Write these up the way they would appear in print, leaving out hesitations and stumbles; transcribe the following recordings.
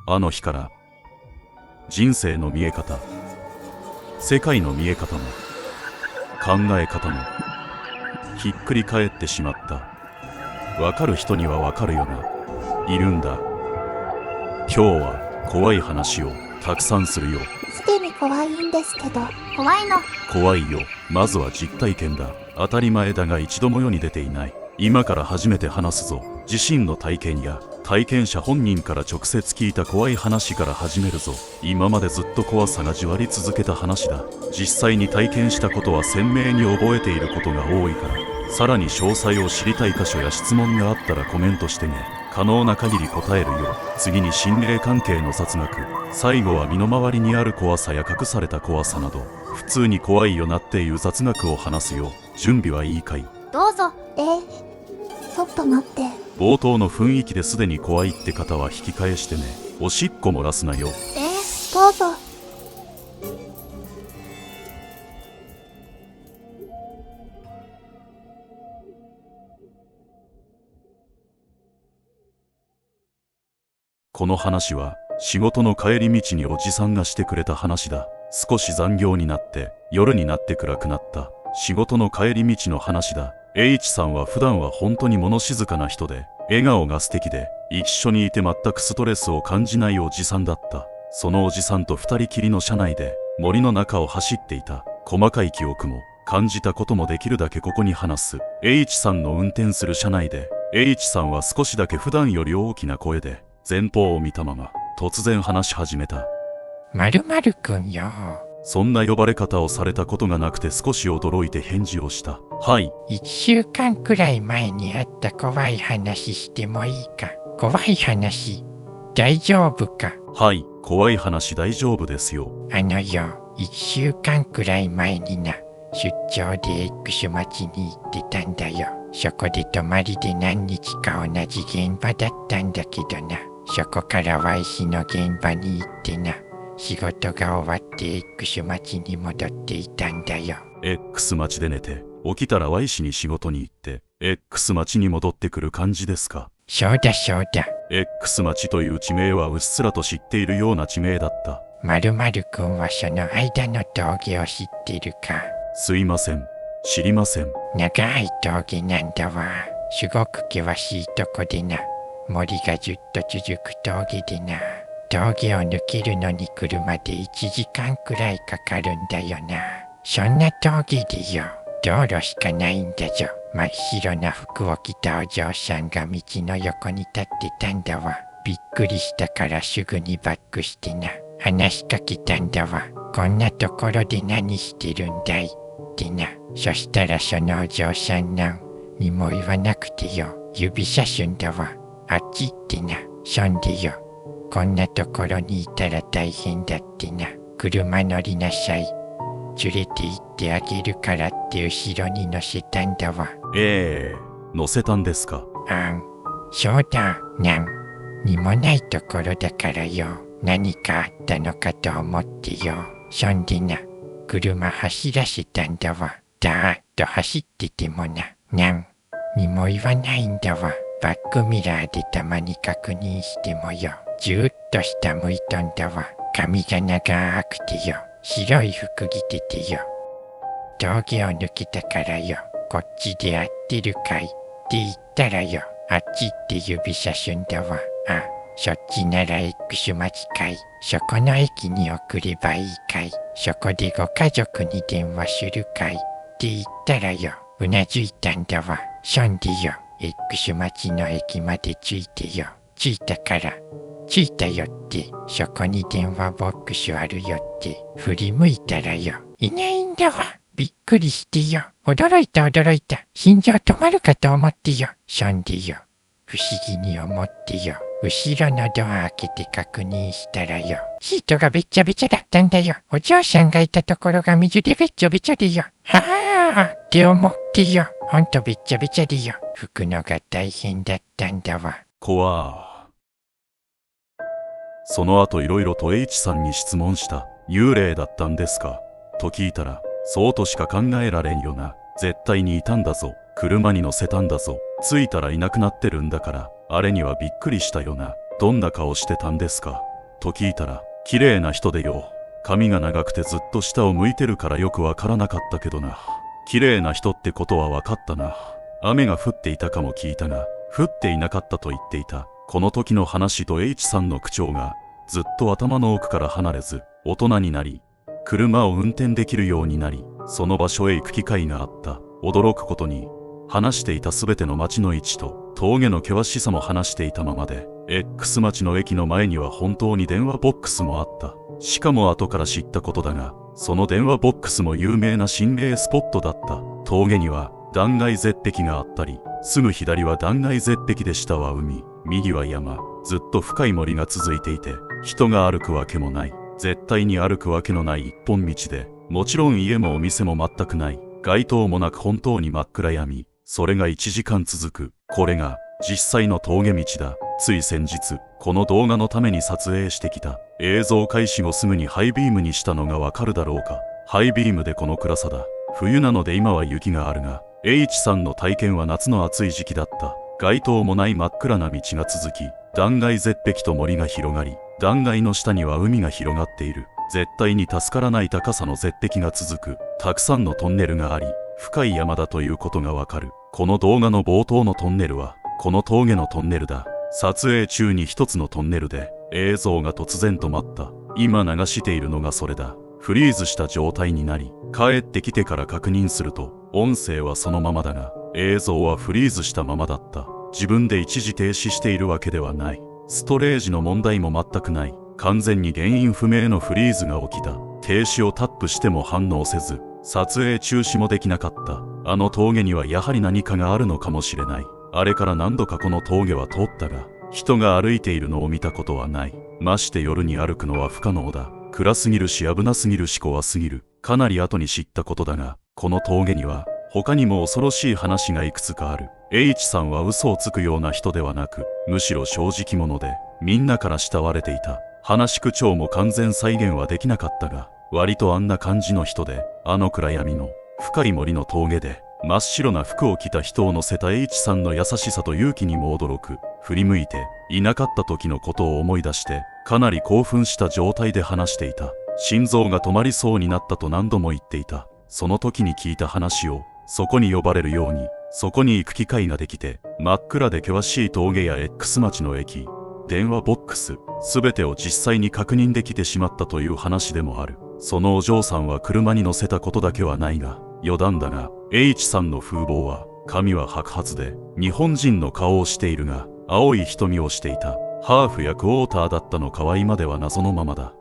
あの日から人生の見え方、世界の見え方も考え方もひっくり返ってしまった。わかる人にはわかるよな。いるんだ。今日は怖い話をたくさんするよ。すでに怖いんですけど。怖いの。怖いよ。まずは実体験だ。当たり前だが一度も世に出ていない。今から初めて話すぞ。自身の体験や体験者本人から直接聞いた怖い話から始めるぞ。今までずっと怖さがじわり続けた話だ。実際に体験したことは鮮明に覚えていることが多いから、さらに詳細を知りたい箇所や質問があったらコメントしてね。可能な限り答えるよ。次に心霊関係の雑学、最後は身の回りにある怖さや隠された怖さなど、普通に怖いよなっていう雑学を話すよ。準備はいいかい？どうぞ。ちょっと待って。冒頭の雰囲気ですでに怖いって方は引き返してね。おしっこ漏らすなよ。どうぞ。この話は仕事の帰り道におじさんがしてくれた話だ。少し残業になって夜になって暗くなった仕事の帰り道の話だ。H さんは普段は本当に物静かな人で、笑顔が素敵で、一緒にいて全くストレスを感じないおじさんだった。そのおじさんと二人きりの車内で森の中を走っていた。細かい記憶も感じたこともできるだけここに話す。H さんの運転する車内で H さんは少しだけ普段より大きな声で前方を見たまま突然話し始めた。〇〇くんよ。そんな呼ばれ方をされたことがなくて少し驚いて返事をした。はい。1週間くらい前にあった怖い話してもいいか？怖い話大丈夫か？はい、怖い話大丈夫ですよ。1週間くらい前にな、出張で X 町に行ってたんだよ。そこで泊まりで何日か同じ現場だったんだけどな。そこから Y 市の現場に行ってな、仕事が終わって X 町に戻っていたんだよ。X 町で寝て起きたら Y 市に仕事に行って X 町に戻ってくる感じですか？そうだそうだ。 X 町という地名はうっすらと知っているような地名だった。〇〇くんはその間の峠を知ってるか？すいません、知りません。長い峠なんだわ。すごく険しいとこでな、森がずっと続く峠でな、峠を抜けるのに車で1時間くらいかかるんだよな。そんな峠でよ、道路しかないんだぞ。真っ白な服を着たお嬢さんが道の横に立ってたんだわ。びっくりしたからすぐにバックしてな、話しかけたんだわ。こんなところで何してるんだいってな。そしたらそのお嬢さんなんにも言わなくてよ、指さすんだわ。あっちってな。そんでよ、こんなところにいたら大変だってな。車乗りなさい。連れて行ってあげるからって後ろに乗せたんだわ。乗せたんですか？そうだ。なんにもないところだからよ。何かあったのかと思ってよ。そんでな、車走らせたんだわ。だーっと走っててもな、なんにも言わないんだわ。バックミラーでたまに確認してもよ、ずーっと下向いとんだわ。髪が長くてよ、白い服着ててよ。峠を抜けたからよ、こっちで合ってるかいって言ったらよ、あっちって指さすんだわ。そっちなら X 町かい。そこの駅に送ればいいかい。そこでご家族に電話するかいって言ったらよ、うなずいたんだわ。そんでよ、X 町の駅まで着いてよ。着いたから、着いたよって、そこに電話ボックスあるよって振り向いたらよ、いないんだわ。びっくりしてよ。驚いた。心臓止まるかと思ってよ。そんでよ、不思議に思ってよ、後ろのドア開けて確認したらよ、シートがべっちゃべちゃだったんだよ。お嬢さんがいたところが水でべっちょべちょでよ。はぁって思ってよ。ほんとべっちゃべちゃでよ。拭くのが大変だったんだわ。その後いろいろと H さんに質問した。幽霊だったんですかと聞いたら、そうとしか考えられんよな。絶対にいたんだぞ。車に乗せたんだぞ。着いたらいなくなってるんだから、あれにはびっくりしたよな。どんな顔してたんですか？と聞いたら、綺麗な人でよ。髪が長くてずっと下を向いてるからよくわからなかったけどな。綺麗な人ってことはわかったな。雨が降っていたかも聞いたが、降っていなかったと言っていた。この時の話と H さんの口調がずっと頭の奥から離れず、大人になり、車を運転できるようになり、その場所へ行く機会があった。驚くことに、話していたすべての街の位置と峠の険しさも話していたままで、X 町の駅の前には本当に電話ボックスもあった。しかも後から知ったことだが、その電話ボックスも有名な心霊スポットだった。峠には断崖絶壁があったり、すぐ左は断崖絶壁で下は海、右は山、ずっと深い森が続いていて、人が歩くわけもない。絶対に歩くわけのない一本道で、もちろん家もお店も全くない。街灯もなく本当に真っ暗闇。それが1時間続く。これが実際の峠道だ。つい先日、この動画のために撮影してきた。映像開始後すぐにハイビームにしたのがわかるだろうか。ハイビームでこの暗さだ。冬なので今は雪があるが、H さんの体験は夏の暑い時期だった。街灯もない真っ暗な道が続き、断崖絶壁と森が広がり、断崖の下には海が広がっている。絶対に助からない高さの絶壁が続く。たくさんのトンネルがあり、深い山だということがわかる。この動画の冒頭のトンネルは、この峠のトンネルだ。撮影中に一つのトンネルで、映像が突然止まった。今流しているのがそれだ。フリーズした状態になり、帰ってきてから確認すると、音声はそのままだが、映像はフリーズしたままだった。自分で一時停止しているわけではない。ストレージの問題も全くない。完全に原因不明のフリーズが起きた。停止をタップしても反応せず、撮影中止もできなかった。あの峠にはやはり何かがあるのかもしれない。あれから何度かこの峠は通ったが、人が歩いているのを見たことはない。まして夜に歩くのは不可能だ。暗すぎるし危なすぎるし怖すぎる。かなり後に知ったことだが、この峠には他にも恐ろしい話がいくつかある。H さんは嘘をつくような人ではなく、むしろ正直者で、みんなから慕われていた。話口調も完全再現はできなかったが、割とあんな感じの人で、あの暗闇の深い森の峠で、真っ白な服を着た人を乗せた H さんの優しさと勇気にも驚く。振り向いて、いなかった時のことを思い出して、かなり興奮した状態で話していた。心臓が止まりそうになったと何度も言っていた。その時に聞いた話を、そこに呼ばれるように、そこに行く機会ができて、真っ暗で険しい峠や X 町の駅、電話ボックス、すべてを実際に確認できてしまったという話でもある。そのお嬢さんは車に乗せたことだけはないが、余談だが、H さんの風貌は、髪は白髪で、日本人の顔をしているが、青い瞳をしていた。ハーフやクォーターだったのかは今では謎のままだ。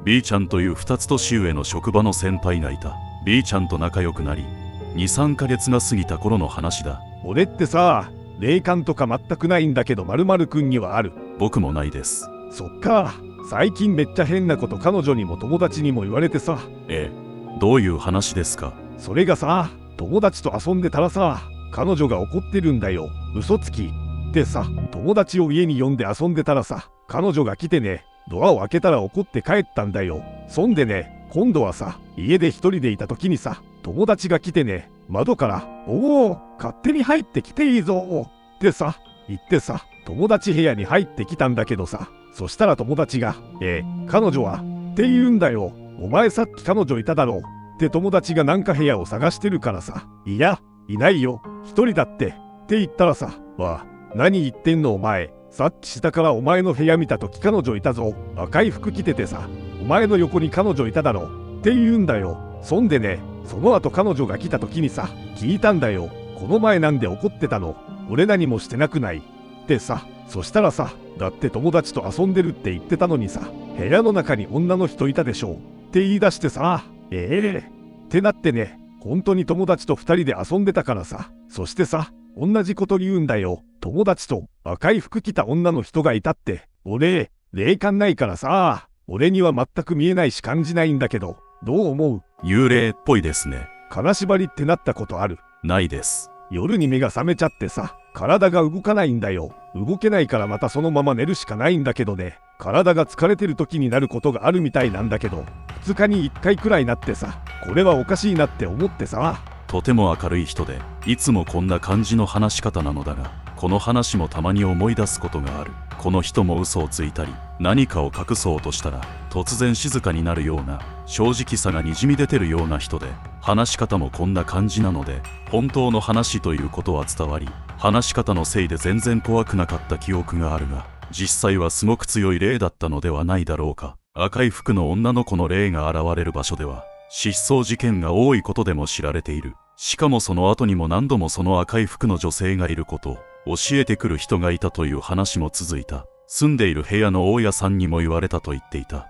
B ちゃんという2つ年上の職場の先輩がいた。B ちゃんと仲良くなり、2、3ヶ月が過ぎた頃の話だ。俺ってさ、霊感とか全くないんだけど〇〇くんにはある。僕もないです。そっか。最近めっちゃ変なこと彼女にも友達にも言われてさ。ええ、どういう話ですか？それがさ、友達と遊んでたらさ、彼女が怒ってるんだよ。嘘つき。でさ、友達を家に呼んで遊んでたらさ、彼女が来てね、ドアを開けたら怒って帰ったんだよ。そんでね、今度はさ、家で一人でいた時にさ、友達が来てね、窓から、おお、勝手に入ってきていいぞってさ、言ってさ、友達部屋に入ってきたんだけどさ、そしたら友達が、彼女はって言うんだよ。お前さっき彼女いただろうって友達がなんか部屋を探してるからさ、いや、いないよ、一人だってって言ったらさ、何言ってんのお前。さっき下からお前の部屋見た時彼女いたぞ。赤い服着ててさ、お前の横に彼女いただろって言うんだよ。そんでね、その後彼女が来た時にさ、聞いたんだよ。この前なんで怒ってたの？俺何もしてなくない？ってさ、そしたらさ、だって友達と遊んでるって言ってたのにさ、部屋の中に女の人いたでしょって言い出してさ、ってなってね、本当に友達と2人で遊んでたからさ、そしてさ、同じこと言うんだよ。友達と赤い服着た女の人がいたって。俺、霊感ないからさ、俺には全く見えないし感じないんだけど、どう思う？幽霊っぽいですね。金縛りってなったことある？ないです。夜に目が覚めちゃってさ、体が動かないんだよ。動けないからまたそのまま寝るしかないんだけどね、体が疲れてる時になることがあるみたいなんだけど、2日に1回くらいなってさ、これはおかしいなって思ってさ。とても明るい人で、いつもこんな感じの話し方なのだが、この話もたまに思い出すことがある。この人も嘘をついたり何かを隠そうとしたら突然静かになるような、正直さがにじみ出てるような人で、話し方もこんな感じなので本当の話ということは伝わり、話し方のせいで全然怖くなかった記憶があるが、実際はすごく強い霊だったのではないだろうか。赤い服の女の子の霊が現れる場所では失踪事件が多いことでも知られている。しかもその後にも何度もその赤い服の女性がいることを教えてくる人がいたという話も続いた。住んでいる部屋の大家さんにも言われたと言っていた。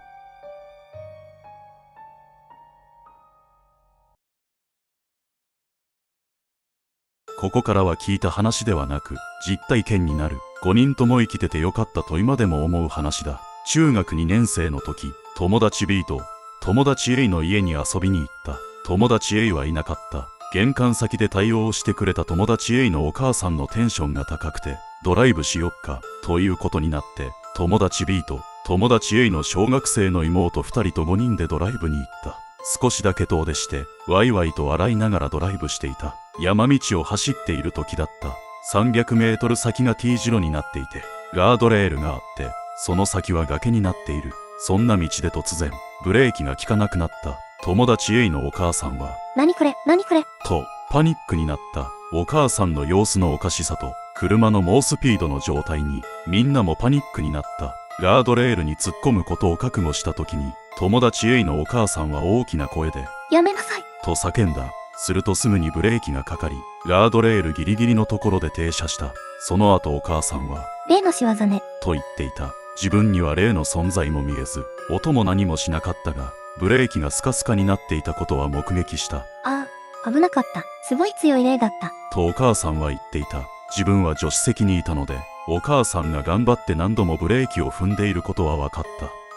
ここからは聞いた話ではなく実体験になる。5人とも生きててよかったと今でも思う話だ。中学2年生の時、友達 B と友達 A の家に遊びに行った。友達 A はいなかった。玄関先で対応してくれた友達 A のお母さんのテンションが高くて、ドライブしよっかということになって、友達 B と友達 A の小学生の妹2人と5人でドライブに行った。少しだけ遠出してワイワイと笑いながらドライブしていた。山道を走っている時だった。300メートル先が T 字路になっていて、ガードレールがあって、その先は崖になっている。そんな道で突然ブレーキが効かなくなった。友達 A のお母さんは何これ何これとパニックになった。お母さんの様子のおかしさと車の猛スピードの状態にみんなもパニックになった。ガードレールに突っ込むことを覚悟した時に、友達 A のお母さんは大きな声でやめなさいと叫んだ。するとすぐにブレーキがかかり、ガードレールギリギリのところで停車した。その後お母さんは例の仕業ねと言っていた。自分には霊の存在も見えず、音も何もしなかったが、ブレーキがスカスカになっていたことは目撃した。ああ、危なかった。すごい強い霊だった。とお母さんは言っていた。自分は助手席にいたので、お母さんが頑張って何度もブレーキを踏んでいることは分かっ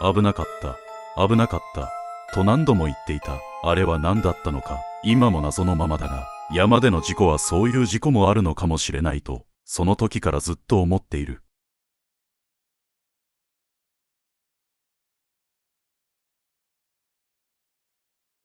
た。危なかった。危なかった。と何度も言っていた。あれは何だったのか、今も謎のままだが、山での事故はそういう事故もあるのかもしれないと、その時からずっと思っている。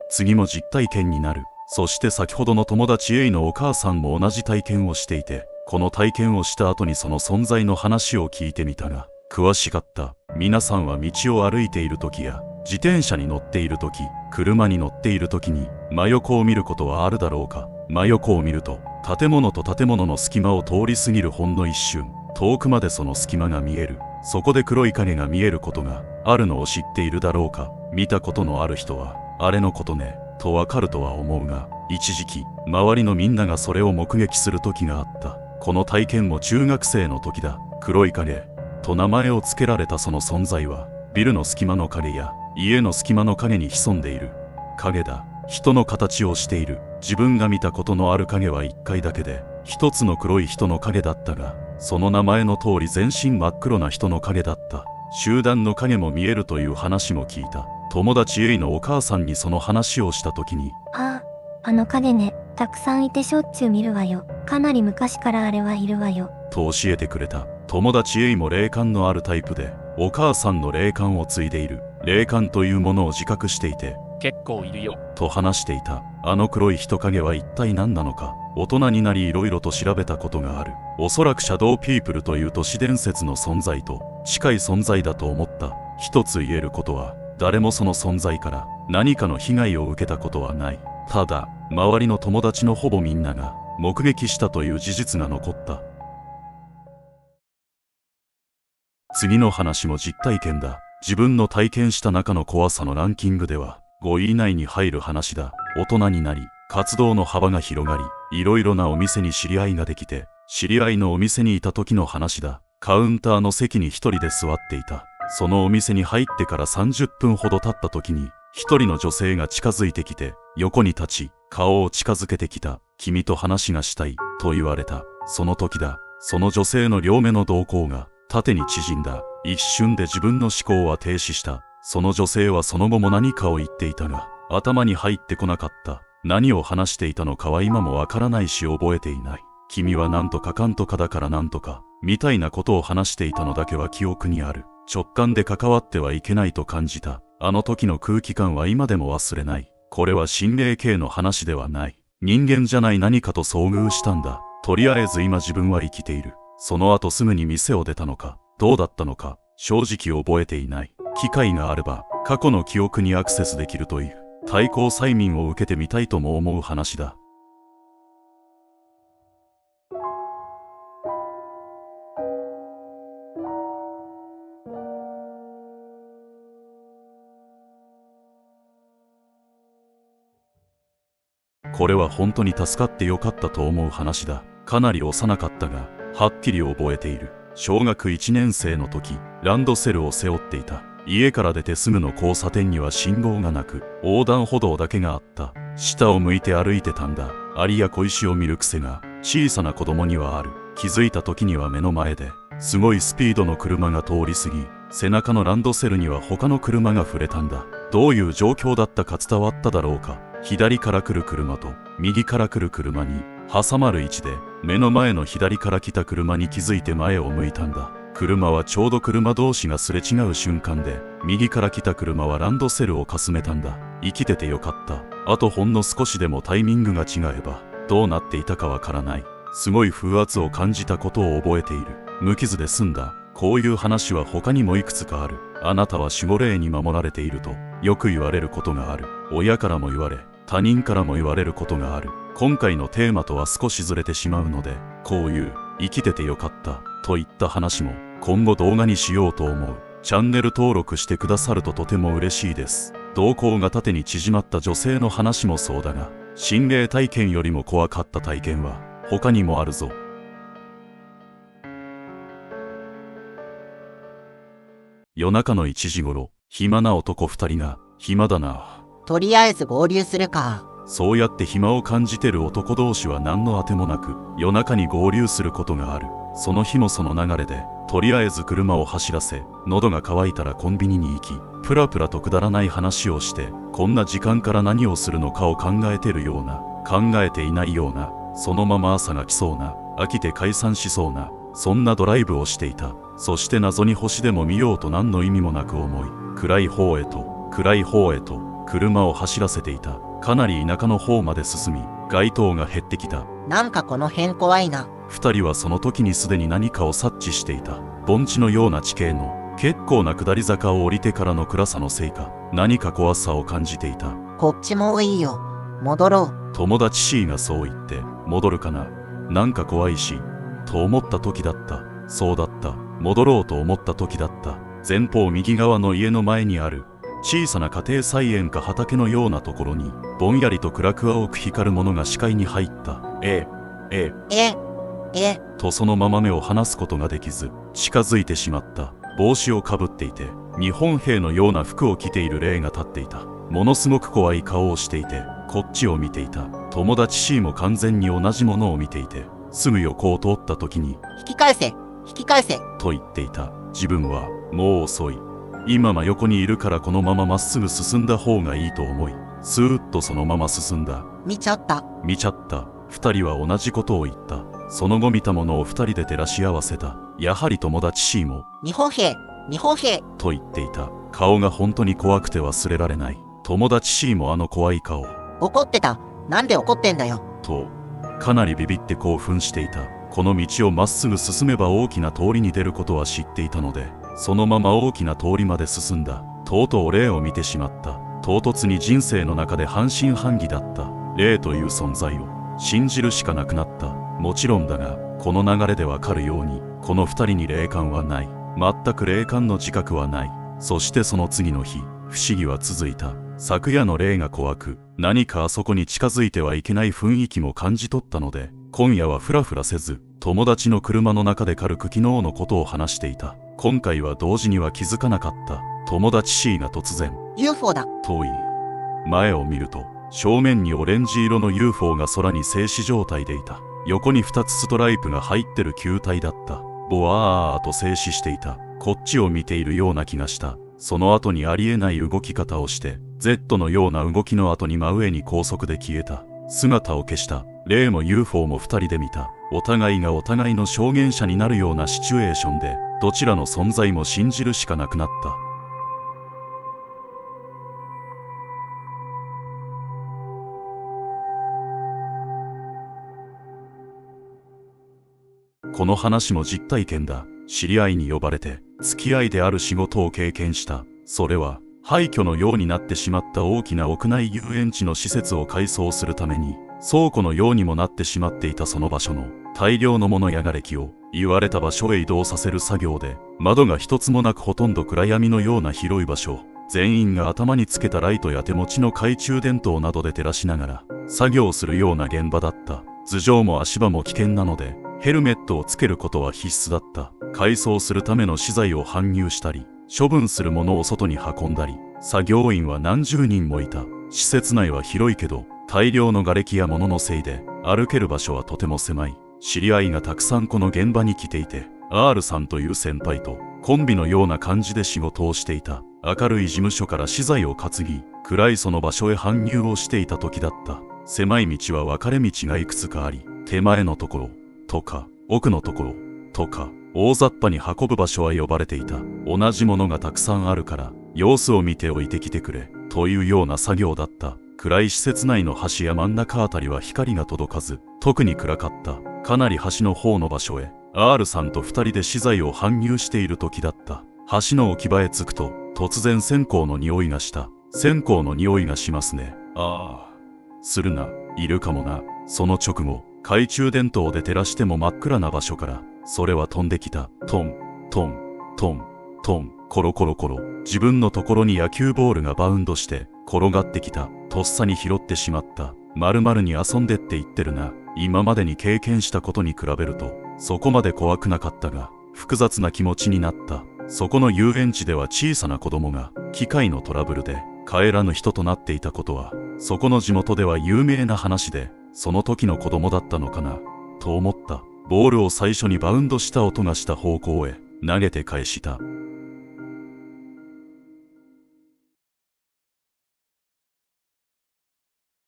次も実体験になる。そして先ほどの友達 A のお母さんも同じ体験をしていて、この体験をした後にその存在の話を聞いてみたが、詳しかった。皆さんは道を歩いている時や、自転車に乗っている時、車に乗っている時に、真横を見ることはあるだろうか。真横を見ると、建物と建物の隙間を通り過ぎるほんの一瞬、遠くまでその隙間が見える。そこで黒い影が見えることがあるのを知っているだろうか。見たことのある人は、あれのことね、とわかるとは思うが、一時期、周りのみんながそれを目撃する時があった。この体験も中学生の時だ。黒い影、と名前を付けられたその存在は、ビルの隙間の影や、家の隙間の影に潜んでいる。影だ。人の形をしている。自分が見たことのある影は一回だけで、一つの黒い人の影だったが、その名前の通り全身真っ黒な人の影だった。集団の影も見えるという話も聞いた。友達 A のお母さんにその話をした時に、ああ、あの影ね、たくさんいてしょっちゅう見るわよ。かなり昔からあれはいるわよ。と教えてくれた。友達 A も霊感のあるタイプで、お母さんの霊感を継いでいる。霊感というものを自覚していて、結構いるよと話していた。あの黒い人影は一体何なのか。大人になり色々と調べたことがある。おそらくシャドウピープルという都市伝説の存在と近い存在だと思った。一つ言えることは、誰もその存在から何かの被害を受けたことはない。ただ、周りの友達のほぼみんなが目撃したという事実が残った。次の話も実体験だ。自分の体験した中の怖さのランキングでは5位以内に入る話だ。大人になり、活動の幅が広がり、いろいろなお店に知り合いができて、知り合いのお店にいた時の話だ。カウンターの席に一人で座っていた。そのお店に入ってから30分ほど経った時に、一人の女性が近づいてきて、横に立ち、顔を近づけてきた。君と話がしたい、と言われた。その時だ。その女性の両目の瞳孔が縦に縮んだ。一瞬で自分の思考は停止した。その女性はその後も何かを言っていたが、頭に入ってこなかった。何を話していたのかは今もわからないし覚えていない。君はなんとかかんとかだからなんとか、みたいなことを話していたのだけは記憶にある。直感で関わってはいけないと感じた。あの時の空気感は今でも忘れない。これは心霊系の話ではない。人間じゃない何かと遭遇したんだ。とりあえず今自分は生きている。その後すぐに店を出たのか、どうだったのか、正直覚えていない。機会があれば、過去の記憶にアクセスできるという、対抗催眠を受けてみたいとも思う話だ。これは本当に助かってよかったと思う話だ。かなり幼かったが、はっきり覚えている。小学1年生の時、ランドセルを背負っていた。家から出てすぐの交差点には信号がなく、横断歩道だけがあった。下を向いて歩いてたんだ。アリや小石を見る癖が小さな子供にはある。気づいた時には目の前ですごいスピードの車が通り過ぎ、背中のランドセルには他の車が触れたんだ。どういう状況だったか伝わっただろうか。左から来る車と右から来る車に挟まる位置で、目の前の左から来た車に気づいて前を向いたんだ。車はちょうど車同士がすれ違う瞬間で、右から来た車はランドセルをかすめたんだ。生きててよかった。あとほんの少しでもタイミングが違えばどうなっていたかわからない。すごい風圧を感じたことを覚えている。無傷で済んだ。こういう話は他にもいくつかある。あなたは守護霊に守られているとよく言われることがある。親からも言われ、他人からも言われることがある。今回のテーマとは少しずれてしまうので、こういう生きててよかったといった話も今後動画にしようと思う。チャンネル登録してくださるととても嬉しいです。瞳孔が縦に縮まった女性の話もそうだが、心霊体験よりも怖かった体験は他にもあるぞ。夜中の1時頃、暇な男2人が、暇だな。とりあえず合流するか。そうやって暇を感じてる男同士は何のあてもなく、夜中に合流することがある。その日もその流れで、とりあえず車を走らせ、喉が渇いたらコンビニに行き、プラプラとくだらない話をして、こんな時間から何をするのかを考えてるような、考えていないような、そのまま朝が来そうな、飽きて解散しそうな、そんなドライブをしていた。そして謎に星でも見ようと何の意味もなく思い、暗い方へと車を走らせていた。かなり田舎の方まで進み、街灯が減ってきた。なんかこの辺怖いな。二人はその時にすでに何かを察知していた。盆地のような地形の結構な下り坂を降りてからの暗さのせいか、何か怖さを感じていた。こっちもいいよ。戻ろう。友達 C がそう言って、戻るかな、なんか怖いし、と思った時だった。そうだった。戻ろうと思った時だった。前方右側の家の前にある小さな家庭菜園か畑のようなところに、ぼんやりと暗く青く光るものが視界に入った。とそのまま目を離すことができず、近づいてしまった。帽子をかぶっていて、日本兵のような服を着ている霊が立っていた。ものすごく怖い顔をしていて、こっちを見ていた。友達 C も完全に同じものを見ていて、すぐ横を通った時に、引き返せと言っていた。自分はもう遅い。今真横にいるからこのまままっすぐ進んだ方がいいと思い、スーッとそのまま進んだ。見ちゃった。二人は同じことを言った。その後見たものを二人で照らし合わせた。やはり友達 C も日本兵と言っていた。顔が本当に怖くて忘れられない。友達 C もあの怖い顔。怒ってた。なんで怒ってんだよ。とかなりビビって興奮していた。この道をまっすぐ進めば大きな通りに出ることは知っていたので、そのまま大きな通りまで進んだ。とうとう霊を見てしまった。唐突に人生の中で半信半疑だった。霊という存在を信じるしかなくなった。もちろんだが、この流れでわかるように、この二人に霊感はない。全く霊感の自覚はない。そしてその次の日、不思議は続いた。昨夜の霊が怖く、何かあそこに近づいてはいけない雰囲気も感じ取ったので、今夜はフラフラせず、友達の車の中で軽く昨日のことを話していた。今回は同時には気づかなかった。友達 C が突然、UFO だ。と言い、前を見ると、正面にオレンジ色の UFO が空に静止状態でいた。横に2つストライプが入ってる球体だった。ボワーと静止していた。こっちを見ているような気がした。その後にありえない動き方をして、Z のような動きの後に真上に高速で消えた。姿を消した。霊も UFO も2人で見た。お互いがお互いの証言者になるようなシチュエーションで、どちらの存在も信じるしかなくなった。この話も実体験だ。知り合いに呼ばれて付き合いである仕事を経験した。それは廃墟のようになってしまった大きな屋内遊園地の施設を改装するために倉庫のようにもなってしまっていたその場所の大量の物や瓦礫を言われた場所へ移動させる作業で、窓が一つもなくほとんど暗闇のような広い場所、全員が頭につけたライトや手持ちの懐中電灯などで照らしながら作業するような現場だった。頭上も足場も危険なのでヘルメットをつけることは必須だった。改装するための資材を搬入したり処分するものを外に運んだり、作業員は何十人もいた。施設内は広いけど大量の瓦礫や物のせいで歩ける場所はとても狭い。知り合いがたくさんこの現場に来ていて、 R さんという先輩とコンビのような感じで仕事をしていた。明るい事務所から資材を担ぎ暗いその場所へ搬入をしていた時だった。狭い道は分かれ道がいくつかあり、手前のところとか奥のところとか大雑把に運ぶ場所は呼ばれていた。同じものがたくさんあるから様子を見ておいてきてくれというような作業だった。暗い施設内の端や真ん中あたりは光が届かず特に暗かった。かなり端の方の場所へ R さんと2人で資材を搬入している時だった。橋の置き場へ着くと突然線香の匂いがした。線香の匂いがしますね。ああ、するな、いるかもな。その直後懐中電灯で照らしても真っ暗な場所からそれは飛んできた。トントントントン、コロコロコロ。自分のところに野球ボールがバウンドして転がってきた。とっさに拾ってしまった。丸々に遊んでって言ってるな。今までに経験したことに比べるとそこまで怖くなかったが複雑な気持ちになった。そこの遊園地では小さな子供が機械のトラブルで帰らぬ人となっていたことはそこの地元では有名な話で、その時の子供だったのかなと思った。ボールを最初にバウンドした音がした方向へ投げて返した。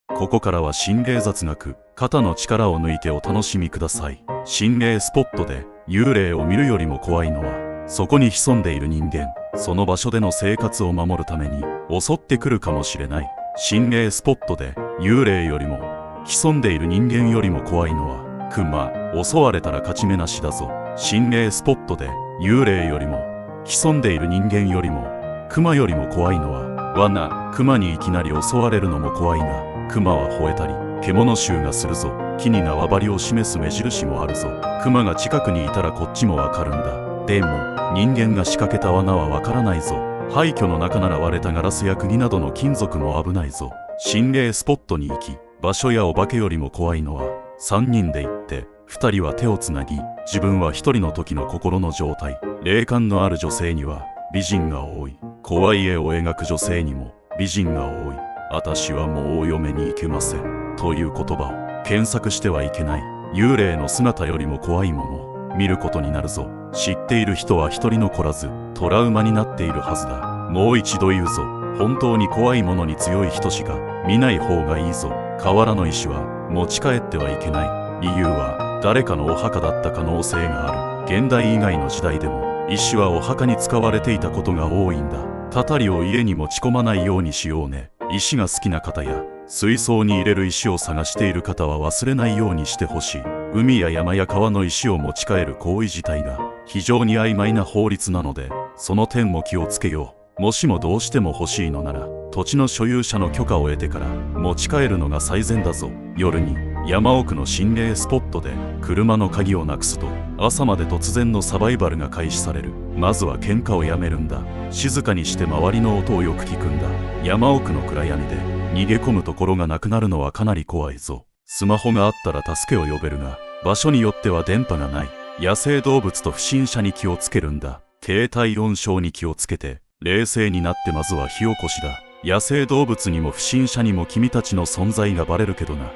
ここからは心霊雑学、肩の力を抜いてお楽しみください。心霊スポットで幽霊を見るよりも怖いのはそこに潜んでいる人間、その場所での生活を守るために襲ってくるかもしれない。心霊スポットで幽霊よりも潜んでいる人間よりも怖いのはクマ。襲われたら勝ち目なしだぞ。心霊スポットで幽霊よりも潜んでいる人間よりもクマよりも怖いのは罠。クマにいきなり襲われるのも怖いが、クマは吠えたり獣臭がするぞ。木に縄張りを示す目印もあるぞ。クマが近くにいたらこっちもわかるんだ。でも人間が仕掛けた罠はわからないぞ。廃墟の中なら割れたガラスや釘などの金属も危ないぞ。心霊スポットに行き、場所やお化けよりも怖いのは3人で行って2人は手をつなぎ、自分は1人の時の心の状態。霊感のある女性には美人が多い。怖い絵を描く女性にも美人が多い。私はもうお嫁に行けませんという言葉を検索してはいけない。幽霊の姿よりも怖いものを見ることになるぞ。知っている人は一人残らずトラウマになっているはずだ。もう一度言うぞ。本当に怖いものに強い人しか見ない方がいいぞ。瓦の石は持ち帰ってはいけない。理由は誰かのお墓だった可能性がある。現代以外の時代でも石はお墓に使われていたことが多いんだ。たたりを家に持ち込まないようにしようね。石が好きな方や水槽に入れる石を探している方は忘れないようにしてほしい。海や山や川の石を持ち帰る行為自体が非常に曖昧な法律なので、その点も気をつけよう。もしもどうしても欲しいのなら土地の所有者の許可を得てから持ち帰るのが最善だぞ。夜に山奥の心霊スポットで車の鍵をなくすと朝まで突然のサバイバルが開始される。まずは喧嘩をやめるんだ。静かにして周りの音をよく聞くんだ。山奥の暗闇で逃げ込むところがなくなるのはかなり怖いぞ。スマホがあったら助けを呼べるが、場所によっては電波がない。野生動物と不審者に気をつけるんだ。低体温症に気をつけて冷静になってまずは火起こしだ。野生動物にも不審者にも君たちの存在がバレるけどな。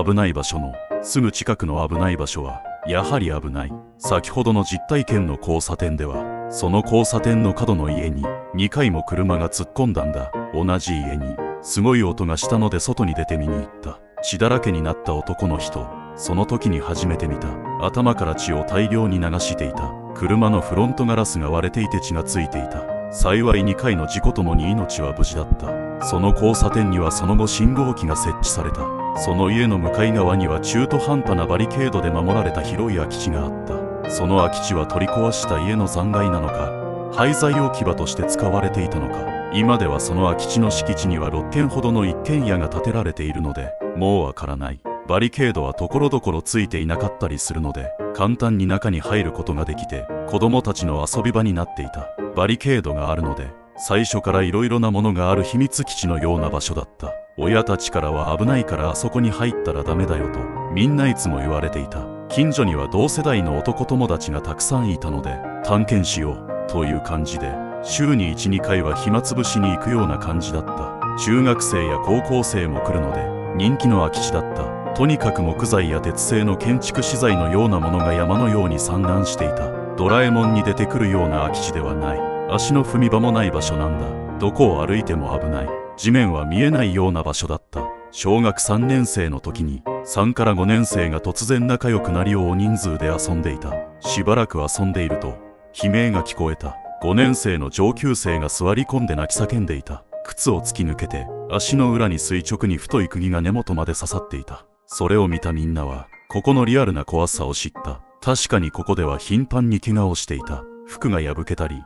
危ない場所のすぐ近くの危ない場所はやはり危ない。先ほどの実体験の交差点ではその交差点の角の家に2回も車が突っ込んだんだ。同じ家にすごい音がしたので外に出て見に行った。血だらけになった男の人、その時に初めて見た。頭から血を大量に流していた。車のフロントガラスが割れていて血がついていた。幸い2回の事故ともに命は無事だった。その交差点にはその後信号機が設置された。その家の向かい側には中途半端なバリケードで守られた広い空き地があった。その空き地は取り壊した家の残骸なのか、廃材置き場として使われていたのか。今ではその空き地の敷地には6軒ほどの一軒家が建てられているのでもうわからない。バリケードはところどころついていなかったりするので簡単に中に入ることができて子供たちの遊び場になっていた。バリケードがあるので最初からいろいろなものがある秘密基地のような場所だった。親たちからは危ないからあそこに入ったらダメだよとみんないつも言われていた。近所には同世代の男友達がたくさんいたので探検しようという感じで週に 1,2 回は暇つぶしに行くような感じだった。中学生や高校生も来るので人気の空き地だった。とにかく木材や鉄製の建築資材のようなものが山のように散乱していた。ドラえもんに出てくるような空き地ではない。足の踏み場もない場所なんだ。どこを歩いても危ない。地面は見えないような場所だった。小学3年生の時に3から5年生が突然仲良くなり大人数で遊んでいた。しばらく遊んでいると悲鳴が聞こえた。5年生の上級生が座り込んで泣き叫んでいた。靴を突き抜けて足の裏に垂直に太い釘が根元まで刺さっていた。それを見たみんなはここのリアルな怖さを知った。確かにここでは頻繁に怪我をしていた。服が破けたり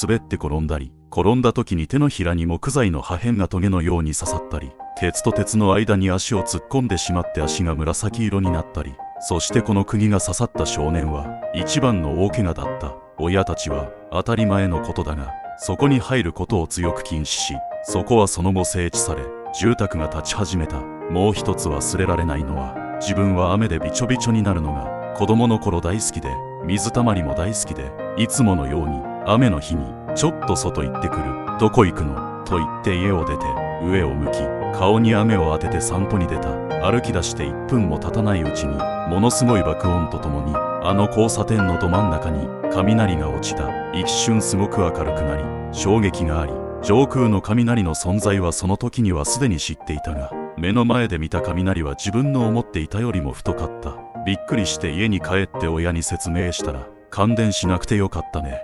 滑って転んだり、転んだ時に手のひらに木材の破片がトゲのように刺さったり、鉄と鉄の間に足を突っ込んでしまって足が紫色になったり、そしてこの釘が刺さった少年は一番の大怪我だった。親たちは当たり前のことだがそこに入ることを強く禁止し、そこはその後整地され住宅が建ち始めた。もう一つ忘れられないのは自分は雨でびちょびちょになるのが子供の頃大好きで水たまりも大好きで、いつものように雨の日にちょっと外行ってくる。どこ行くのと言って家を出て上を向き顔に雨を当てて散歩に出た。歩き出して1分も経たないうちにものすごい爆音とともにあの交差点のど真ん中に雷が落ちた。一瞬すごく明るくなり衝撃があり、上空の雷の存在はその時にはすでに知っていたが、目の前で見た雷は自分の思っていたよりも太かった。びっくりして家に帰って親に説明したら、感電しなくてよかったね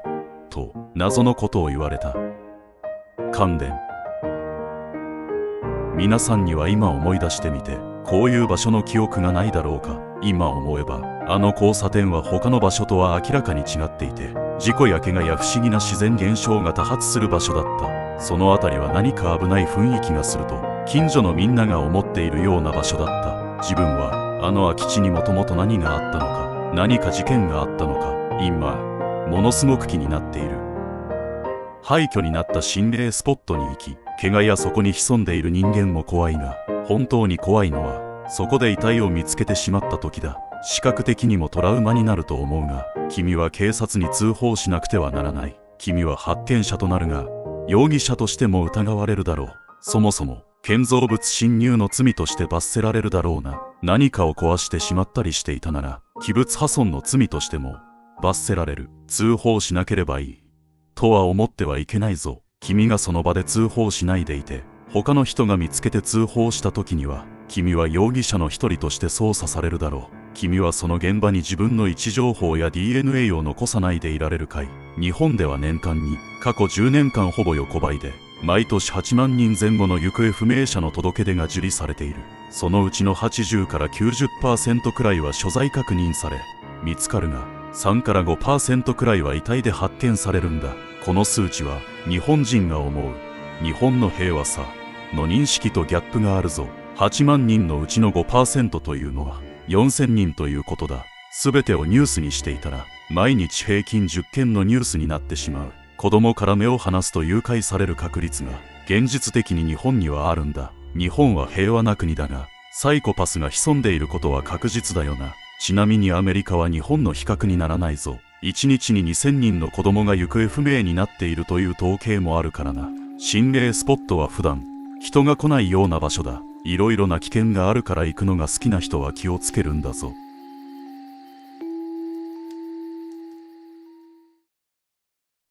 と謎のことを言われた。感電。皆さんには今思い出してみてこういう場所の記憶がないだろうか。今思えばあの交差点は他の場所とは明らかに違っていて、事故や怪我や不思議な自然現象が多発する場所だった。その辺りは何か危ない雰囲気がすると近所のみんなが思っているような場所だった。自分はあの空き地にもともと何があったのか、何か事件があったのか、今ものすごく気になっている。廃墟になった心霊スポットに行き、怪我やそこに潜んでいる人間も怖いが、本当に怖いのはそこで遺体を見つけてしまった時だ。視覚的にもトラウマになると思うが、君は警察に通報しなくてはならない。君は発見者となるが容疑者としても疑われるだろう。そもそも建造物侵入の罪として罰せられるだろうな。何かを壊してしまったりしていたなら器物破損の罪としても罰せられる。通報しなければいいとは思ってはいけないぞ。君がその場で通報しないでいて他の人が見つけて通報した時には君は容疑者の一人として捜査されるだろう。君はその現場に自分の位置情報や DNA を残さないでいられるかい。日本では年間に過去10年間ほぼ横ばいで毎年8万人前後の行方不明者の届け出が受理されている。そのうちの80から 90% くらいは所在確認され見つかるが、3から 5% くらいは遺体で発見されるんだ。この数値は日本人が思う日本の平和さの認識とギャップがあるぞ。8万人のうちの 5% というのは4000人ということだ。全てをニュースにしていたら毎日平均10件のニュースになってしまう。子供から目を離すと誘拐される確率が現実的に日本にはあるんだ。日本は平和な国だがサイコパスが潜んでいることは確実だよな。ちなみにアメリカは日本の比較にならないぞ。1日に2000人の子供が行方不明になっているという統計もあるからな。心霊スポットは普段人が来ないような場所だ。いろいろな危険があるから行くのが好きな人は気をつけるんだぞ。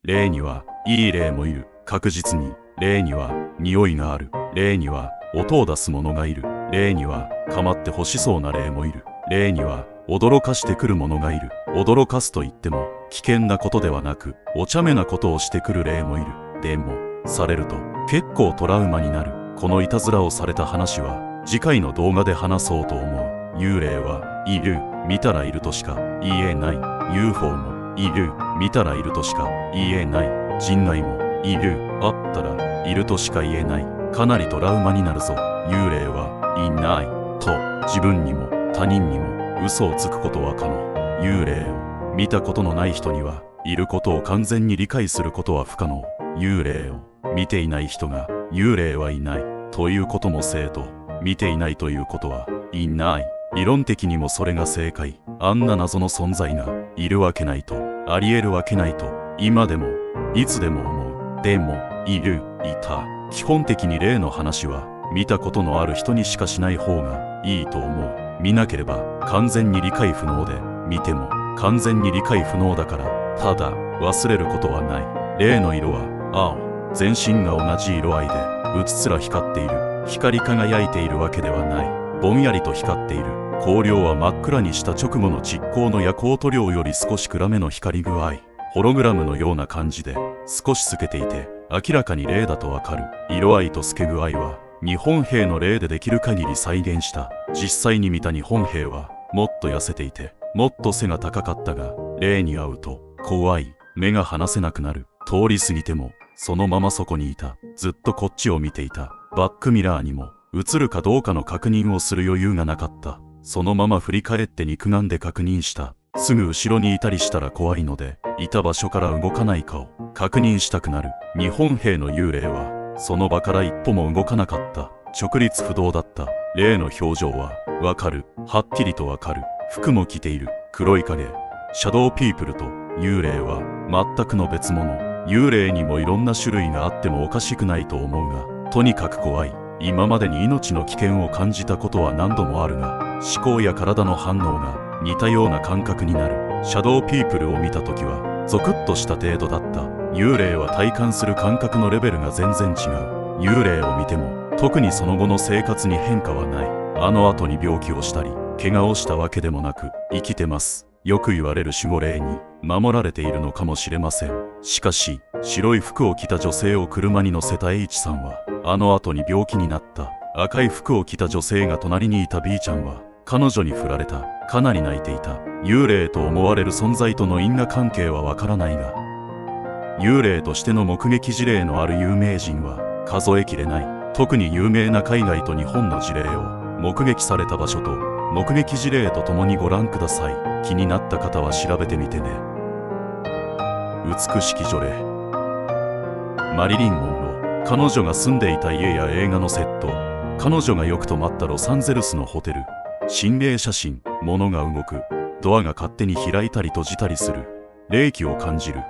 霊にはいい霊もいる。確実に。霊には匂いがある。霊には音を出す者がいる。霊には構って欲しそうな霊もいる。霊には驚かしてくる者がいる。驚かすと言っても危険なことではなくお茶目なことをしてくる霊もいる。でもされると結構トラウマになる。このいたずらをされた話は次回の動画で話そうと思う。幽霊はいる、見たらいるとしか言えない。 UFO もいる、見たらいるとしか言えない。人外もいる、あったらいるとしか言えない。かなりトラウマになるぞ。幽霊はいないと自分にも他人にも嘘をつくことは可能。幽霊を見たことのない人にはいることを完全に理解することは不可能。幽霊を見ていない人が幽霊はいないということも正当。見ていないということはいない。理論的にもそれが正解。あんな謎の存在がいるわけないと、ありえるわけないと今でもいつでも思う。でもいる、いた。基本的に霊の話は見たことのある人にしかしない方がいいと思う。見なければ完全に理解不能で、見ても完全に理解不能だから、ただ忘れることはない。霊の色は青。全身が同じ色合いでうっすら光っている。光り輝いているわけではない。ぼんやりと光っている。光量は真っ暗にした直後の蓄光の夜光塗料より少し暗めの光り具合。ホログラムのような感じで少し透けていて明らかに霊だとわかる。色合いと透け具合は日本兵の霊でできる限り再現した。実際に見た日本兵はもっと痩せていてもっと背が高かったが、霊に会うと怖い。目が離せなくなる。通り過ぎてもそのままそこにいた。ずっとこっちを見ていた。バックミラーにも映るかどうかの確認をする余裕がなかった。そのまま振り返って肉眼で確認した。すぐ後ろにいたりしたら怖いので、いた場所から動かないかを確認したくなる。日本兵の幽霊はその場から一歩も動かなかった。直立不動だった。霊の表情はわかる。はっきりとわかる。服も着ている。黒い影。シャドウピープルと幽霊は全くの別物。幽霊にもいろんな種類があってもおかしくないと思うが、とにかく怖い。今までに命の危険を感じたことは何度もあるが、思考や体の反応が似たような感覚になる。シャドウピープルを見た時はゾクッとした程度だった。幽霊は体感する感覚のレベルが全然違う。幽霊を見ても特にその後の生活に変化はない。あの後に病気をしたり怪我をしたわけでもなく生きてます。よく言われる守護霊に守られているのかもしれません。しかし白い服を着た女性を車に乗せた H さんはあの後に病気になった。赤い服を着た女性が隣にいた B ちゃんは彼女に振られた。かなり泣いていた。幽霊と思われる存在との因果関係はわからないが、幽霊としての目撃事例のある有名人は数えきれない。特に有名な海外と日本の事例を目撃された場所と目撃事例とともにご覧ください。気になった方は調べてみてね。美しき女霊マリリン・モンロー。彼女が住んでいた家や映画のセット、彼女がよく泊まったロサンゼルスのホテル、心霊写真、物が動く、ドアが勝手に開いたり閉じたりする、霊気を感じる、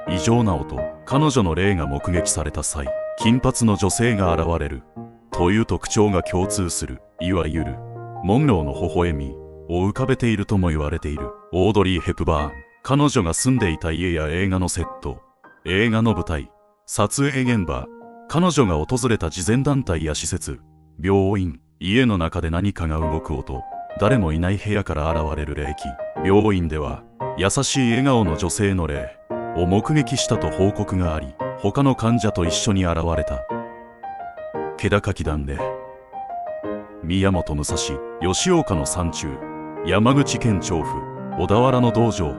異常な音。彼女の霊が目撃された際、金髪の女性が現れるという特徴が共通する。いわゆるモンローの微笑みを浮かべているとも言われている。オードリー・ヘプバーン。彼女が住んでいた家や映画のセット、映画の舞台、撮影現場、彼女が訪れた慈善団体や施設、病院、家の中で何かが動く音、誰もいない部屋から現れる霊気。病院では優しい笑顔の女性の霊を目撃したと報告があり、他の患者と一緒に現れた。気高き団霊宮本武蔵。吉岡の山中、山口県調布、小田原の道場、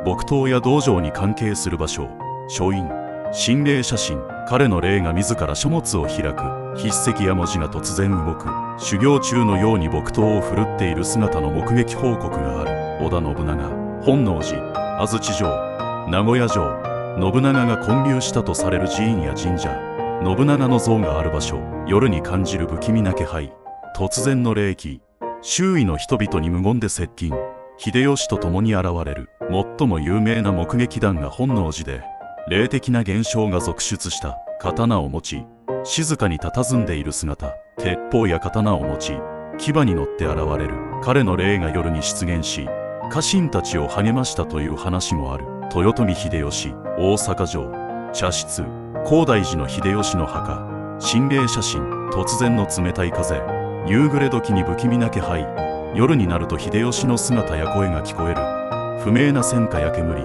木刀や道場に関係する場所、書院、心霊写真。彼の霊が自ら書物を開く。筆跡や文字が突然動く。修行中のように木刀を振るっている姿の目撃報告がある。織田信長、本能寺、安土城、名古屋城。信長が建立したとされる寺院や神社、信長の像がある場所。夜に感じる不気味な気配、突然の霊気。周囲の人々に無言で接近。秀吉と共に現れる。最も有名な目撃談が本能寺で、霊的な現象が続出した。刀を持ち静かに佇んでいる姿。鉄砲や刀を持ち騎馬に乗って現れる。彼の霊が夜に出現し家臣たちを励ましたという話もある。豊臣秀吉、大阪城、茶室、高大寺の秀吉の墓。心霊写真。突然の冷たい風、夕暮れ時に不気味な気配。夜になると秀吉の姿や声が聞こえる。不明な戦火や煙。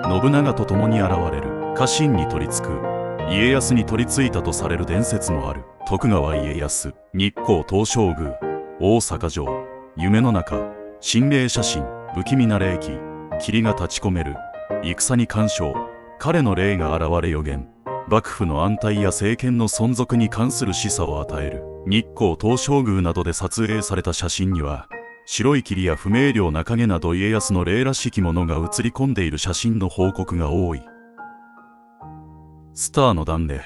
信長と共に現れる。家臣に取り付く。家康に取り付いたとされる伝説もある。徳川家康、日光東照宮、大阪城、夢の中、心霊写真、不気味な霊気、霧が立ち込める、戦に干渉、彼の霊が現れ予言、幕府の安泰や政権の存続に関する示唆を与える。日光東照宮などで撮影された写真には、白い霧や不明瞭な影など家康の霊らしきものが写り込んでいる写真の報告が多い。スターの断例。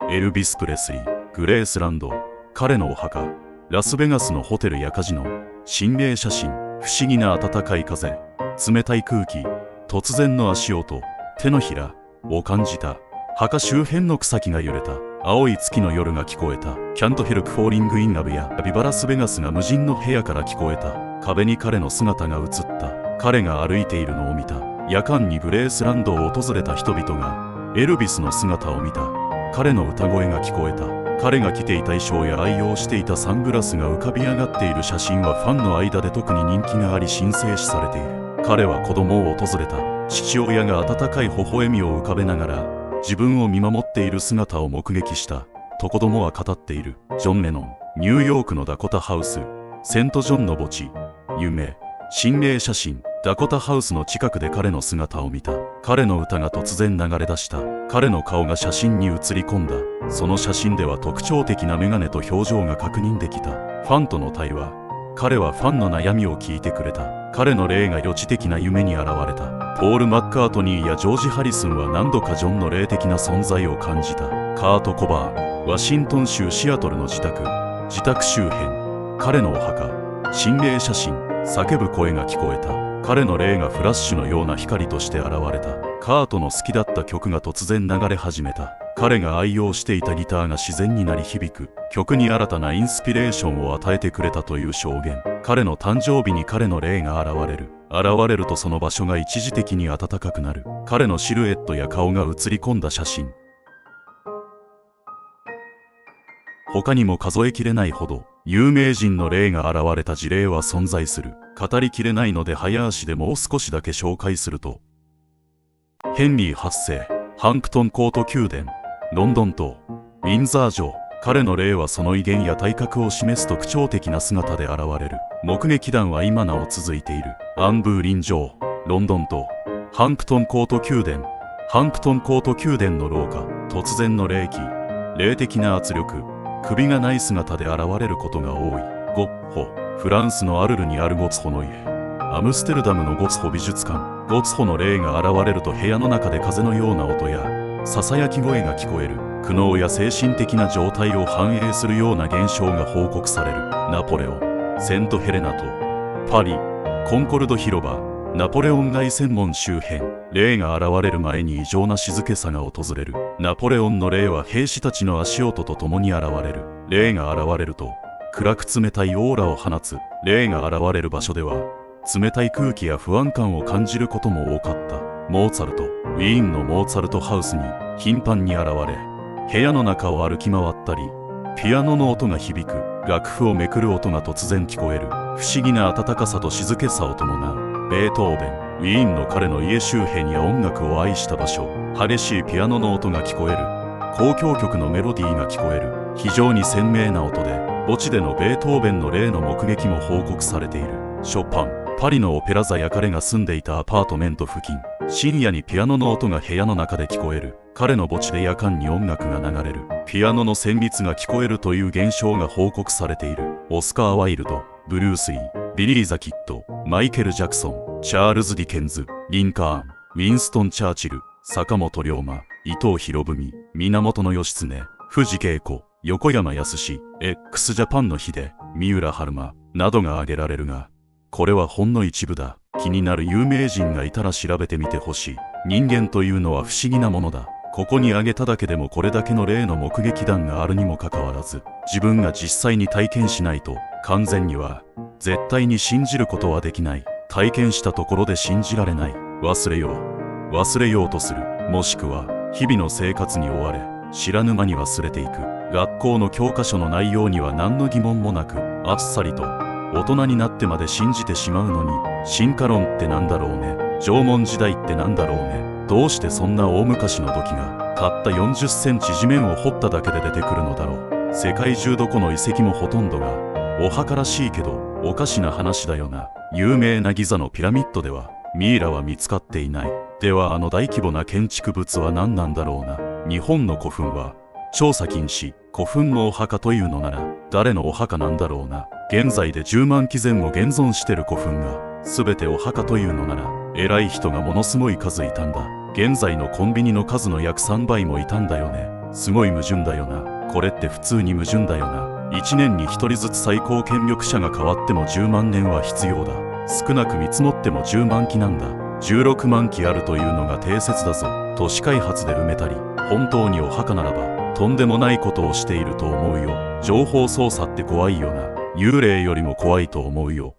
エルビス・プレスリー、グレースランド、彼のお墓、ラスベガスのホテルやカジノ、心霊写真、不思議な暖かい風、冷たい空気、突然の足音、手のひらを感じた。墓周辺の草木が揺れた。青い月の夜が聞こえた。キャントヘルクフォーリングインラブやビバラスベガスが無人の部屋から聞こえた。壁に彼の姿が映った。彼が歩いているのを見た。夜間にグレースランドを訪れた人々がエルビスの姿を見た。彼の歌声が聞こえた。彼が着ていた衣装や愛用していたサングラスが浮かび上がっている写真はファンの間で特に人気があり神聖視されている。彼は子供を訪れた。父親が温かい微笑みを浮かべながら自分を見守っている姿を目撃したと子供は語っている。ジョン・レノン、ニューヨークのダコタハウス、セントジョンの墓地、夢、心霊写真、ダコタハウスの近くで彼の姿を見た。彼の歌が突然流れ出した。彼の顔が写真に映り込んだ。その写真では特徴的な眼鏡と表情が確認できた。ファンとの対話。彼はファンの悩みを聞いてくれた。彼の霊が予知的な夢に現れた。ポール・マッカートニーやジョージ・ハリスンは何度かジョンの霊的な存在を感じた。カート・コバーン、ワシントン州シアトルの自宅周辺、彼のお墓、心霊写真、叫ぶ声が聞こえた。彼の霊がフラッシュのような光として現れた。カートの好きだった曲が突然流れ始めた。彼が愛用していたギターが自然に鳴り響く。曲に新たなインスピレーションを与えてくれたという証言。彼の誕生日に彼の霊が現れる。現れるとその場所が一時的に暖かくなる。彼のシルエットや顔が映り込んだ写真。他にも数えきれないほど有名人の霊が現れた事例は存在する。語りきれないので早足でもう少しだけ紹介すると、ヘンリー8世、ハンプトンコート宮殿、ロンドン島、ウィンザー城。彼の霊はその威厳や体格を示す特徴的な姿で現れる。目撃談は今なお続いている。アンブーリン城、ロンドン島、ハンプトンコート宮殿。ハンプトンコート宮殿の廊下、突然の霊気、霊的な圧力、首がない姿で現れることが多い。ゴッホ、フランスのアルルにあるゴツホの家、アムステルダムのゴツホ美術館。ゴツホの霊が現れると部屋の中で風のような音やささやき声が聞こえる。苦悩や精神的な状態を反映するような現象が報告される。ナポレオン、セントヘレナ島、パリ、コンコルド広場、ナポレオン凱旋門周辺。霊が現れる前に異常な静けさが訪れる。ナポレオンの霊は兵士たちの足音と共に現れる。霊が現れると暗く冷たいオーラを放つ。霊が現れる場所では冷たい空気や不安感を感じることも多かった。モーツァルト、ウィーンのモーツァルトハウスに頻繁に現れ、部屋の中を歩き回ったり、ピアノの音が響く。楽譜をめくる音が突然聞こえる。不思議な温かさと静けさを伴う。ベートーベン、ウィーンの彼の家周辺や音楽を愛した場所。激しいピアノの音が聞こえる。交響曲のメロディーが聞こえる。非常に鮮明な音で、墓地でのベートーベンの霊の目撃も報告されている。ショパン、パリのオペラ座や彼が住んでいたアパートメント付近。深夜にピアノの音が部屋の中で聞こえる。彼の墓地で夜間に音楽が流れる。ピアノの旋律が聞こえるという現象が報告されている。オスカー・ワイルド、ブルース・リー、ビリー・ザ・キッド、マイケル・ジャクソン、チャールズ・ディケンズ、リンカーン、ウィンストン・チャーチル、坂本龍馬、伊藤博文、源義経、藤恵子、横山やすし、x ジャパンの秀、三浦春馬などが挙げられるが、これはほんの一部だ。気になる有名人がいたら調べてみてほしい。人間というのは不思議なものだ。ここに挙げただけでもこれだけの霊の目撃談があるにもかかわらず、自分が実際に体験しないと完全には絶対に信じることはできない。体験したところで信じられない。忘れようとする。もしくは日々の生活に追われ知らぬ間に忘れていく。学校の教科書の内容には何の疑問もなくあっさりと大人になってまで信じてしまうのに、進化論ってなんだろうね、縄文時代ってなんだろうね、どうしてそんな大昔の土器がたった40センチ地面を掘っただけで出てくるのだろう。世界中どこの遺跡もほとんどがお墓らしいけどおかしな話だよな。有名なギザのピラミッドではミイラは見つかっていない。ではあの大規模な建築物は何なんだろうな。日本の古墳は調査禁止。古墳のお墓というのなら誰のお墓なんだろうな。現在で10万基前後現存してる古墳が全てお墓というのなら偉い人がものすごい数いたんだ。現在のコンビニの数の約3倍もいたんだよね。すごい矛盾だよな。これって普通に矛盾だよな。1年に1人ずつ最高権力者が変わっても10万年は必要だ。少なく見積もっても10万基なんだ。16万基あるというのが定説だぞ。都市開発で埋めたり本当にお墓ならばとんでもないことをしていると思うよ。情報操作って怖いよな。幽霊よりも怖いと思うよ。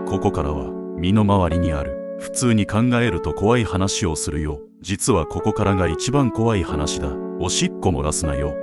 ここからは身の回りにある普通に考えると怖い話をするよ。実はここからが一番怖い話だ。おしっこ漏らすなよ。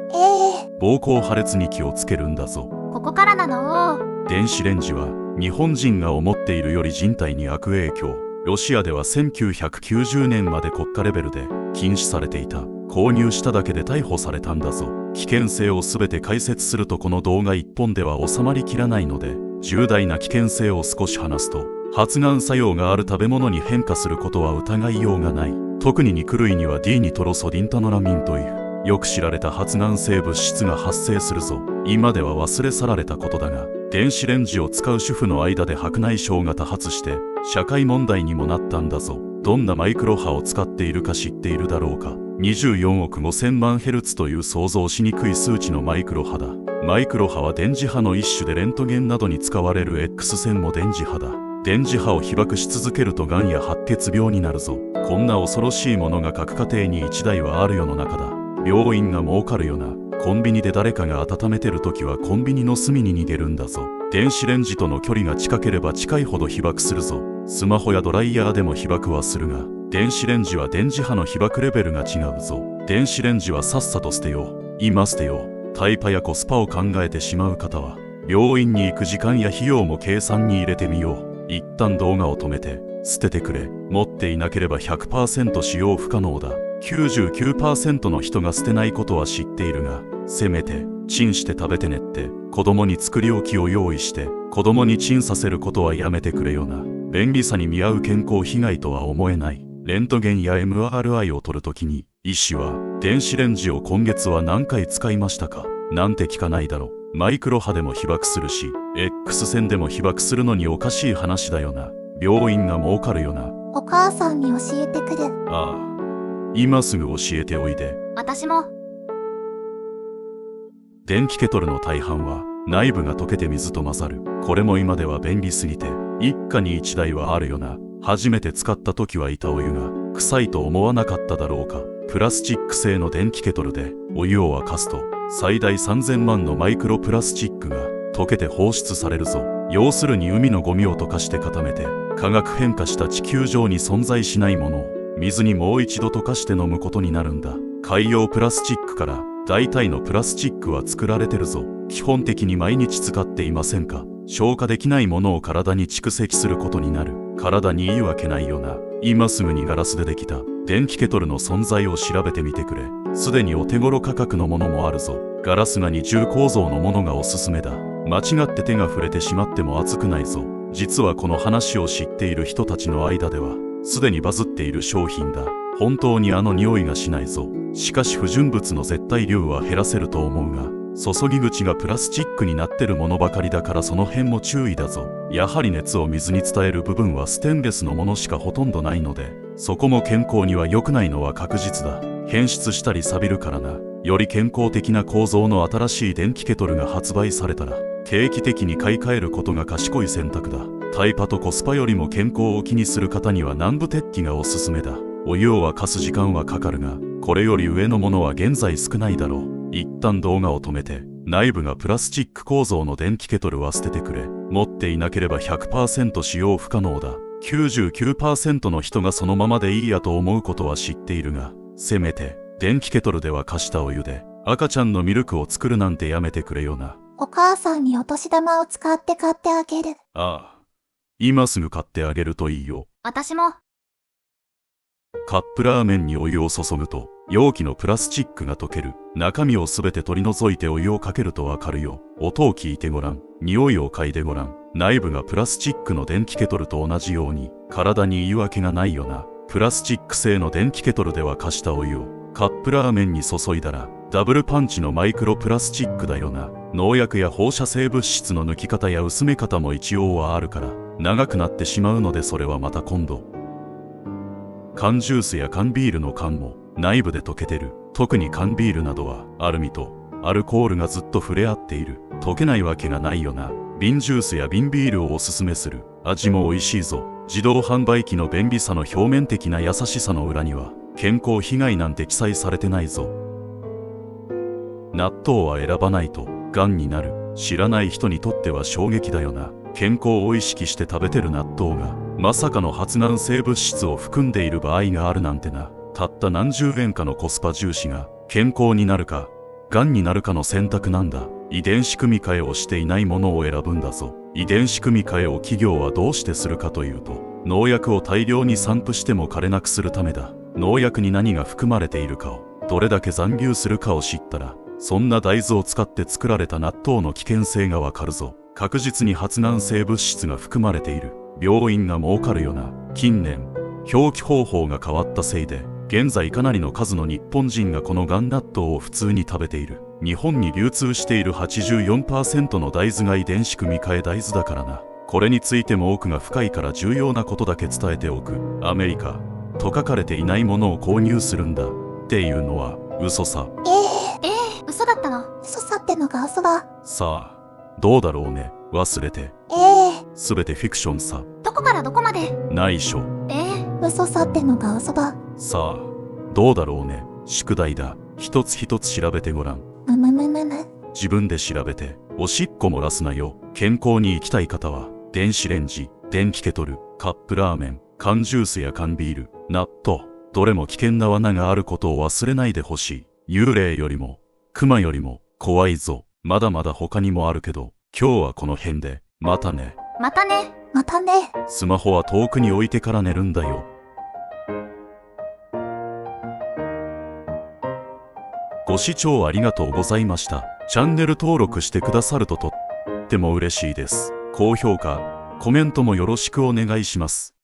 膀胱破裂に気をつけるんだぞ。ここからなの。電子レンジは日本人が思っているより人体に悪影響。ロシアでは1990年まで国家レベルで禁止されていた。購入しただけで逮捕されたんだぞ。危険性を全て解説するとこの動画1本では収まりきらないので、重大な危険性を少し話すと、発がん作用がある食べ物に変化することは疑いようがない。特に肉類には D ニトロソディンタノラミンというよく知られた発がん性物質が発生するぞ。今では忘れ去られたことだが、電子レンジを使う主婦の間で白内障が多発して社会問題にもなったんだぞ。どんなマイクロ波を使っているか知っているだろうか。24億5000万ヘルツという想像しにくい数値のマイクロ波だ。マイクロ波は電磁波の一種でレントゲンなどに使われる X 線も電磁波だ。電磁波を被爆し続けるとがんや白血病になるぞ。こんな恐ろしいものが各家庭に1台はある世の中だ。病院が儲かるよな。コンビニで誰かが温めてるときはコンビニの隅に逃げるんだぞ。電子レンジとの距離が近ければ近いほど被爆するぞ。スマホやドライヤーでも被爆はするが、電子レンジは電磁波の被爆レベルが違うぞ。電子レンジはさっさと捨てよう。今捨てよう。タイパやコスパを考えてしまう方は、病院に行く時間や費用も計算に入れてみよう。一旦動画を止めて、捨ててくれ。持っていなければ 100% 使用不可能だ。99% の人が捨てないことは知っているが、せめてチンして食べてねって。子供に作り置きを用意して子供にチンさせることはやめてくれよな。便利さに見合う健康被害とは思えない。レントゲンや MRI を取るときに医師は電子レンジを今月は何回使いましたかなんて聞かないだろ。マイクロ波でも被爆するし X 線でも被爆するのにおかしい話だよな。病院が儲かるよな。お母さんに教えてくる。ああ、今すぐ教えておいで。私も。電気ケトルの大半は内部が溶けて水と混ざる。これも今では便利すぎて一家に一台はあるよな。初めて使った時はいたお湯が臭いと思わなかっただろうか。プラスチック製の電気ケトルでお湯を沸かすと最大3000万のマイクロプラスチックが溶けて放出されるぞ。要するに海のゴミを溶かして固めて化学変化した地球上に存在しないものを水にもう一度溶かして飲むことになるんだ。海洋プラスチックから大体のプラスチックは作られてるぞ。基本的に毎日使っていませんか。消化できないものを体に蓄積することになる。体にいいわけないよな。今すぐにガラスでできた電気ケトルの存在を調べてみてくれ。すでにお手頃価格のものもあるぞ。ガラスが二重構造のものがおすすめだ。間違って手が触れてしまっても熱くないぞ。実はこの話を知っている人たちの間ではすでにバズっている商品だ。本当にあの匂いがしないぞ。しかし不純物の絶対量は減らせると思うが、注ぎ口がプラスチックになってるものばかりだからその辺も注意だぞ。やはり熱を水に伝える部分はステンレスのものしかほとんどないので、そこも健康には良くないのは確実だ。変質したり錆びるからな。より健康的な構造の新しい電気ケトルが発売されたら、定期的に買い替えることが賢い選択だ。タイパとコスパよりも健康を気にする方には南部鉄器がおすすめだ。お湯を沸かす時間はかかるが、これより上のものは現在少ないだろう。一旦動画を止めて、内部がプラスチック構造の電気ケトルは捨ててくれ。持っていなければ 100% 使用不可能だ。99% の人がそのままでいいやと思うことは知っているが、せめて電気ケトルで沸かしたお湯で赤ちゃんのミルクを作るなんてやめてくれよな。お母さんにお年玉を使って買ってあげる。ああ、今すぐ買ってあげるといいよ。私も。カップラーメンにお湯を注ぐと容器のプラスチックが溶ける。中身をすべて取り除いてお湯をかけるとわかるよ。音を聞いてごらん。匂いを嗅いでごらん。内部がプラスチックの電気ケトルと同じように体に言い訳がないよな。プラスチック製の電気ケトルで沸かしたお湯をカップラーメンに注いだらダブルパンチのマイクロプラスチックだよな。農薬や放射性物質の抜き方や薄め方も一応はあるから長くなってしまうので、それはまた今度。缶ジュースや缶ビールの缶も内部で溶けてる。特に缶ビールなどはアルミとアルコールがずっと触れ合っている。溶けないわけがないよな。瓶ジュースや瓶ビールをおすすめする。味も美味しいぞ。自動販売機の便利さの表面的な優しさの裏には健康被害なんて記載されてないぞ。納豆は選ばないとがんになる。知らない人にとっては衝撃だよな。健康を意識して食べてる納豆がまさかの発がん性物質を含んでいる場合があるなんてな。たった何十円かのコスパ重視が健康になるかがんになるかの選択なんだ。遺伝子組み換えをしていないものを選ぶんだぞ。遺伝子組み換えを企業はどうしてするかというと、農薬を大量に散布しても枯れなくするためだ。農薬に何が含まれているかをどれだけ残留するかを知ったら、そんな大豆を使って作られた納豆の危険性がわかるぞ。確実に発がん性物質が含まれている。病院が儲かるよな。近年表記方法が変わったせいで現在かなりの数の日本人がこのがん納豆を普通に食べている。日本に流通している 84% の大豆が遺伝子組み換え大豆だからな。これについても奥が深いから重要なことだけ伝えておく。アメリカと書かれていないものを購入するんだっていうのは嘘さ。嘘だったの？嘘さってのが嘘だ。さあどうだろうね。忘れて。すべてフィクションさ。どこからどこまで？内緒。嘘さってのが嘘だ。さあどうだろうね。宿題だ。一つ一つ調べてごらん。自分で調べておしっこ漏らすなよ。健康に生きたい方は電子レンジ、電気ケトル、カップラーメン、缶ジュースや缶ビール、納豆、どれも危険な罠があることを忘れないでほしい。幽霊よりもクマよりも怖いぞ。まだまだ他にもあるけど今日はこの辺で。またね。またね。またね。スマホは遠くに置いてから寝るんだよ。ご視聴ありがとうございました。チャンネル登録してくださるととっても嬉しいです。高評価、コメントもよろしくお願いします。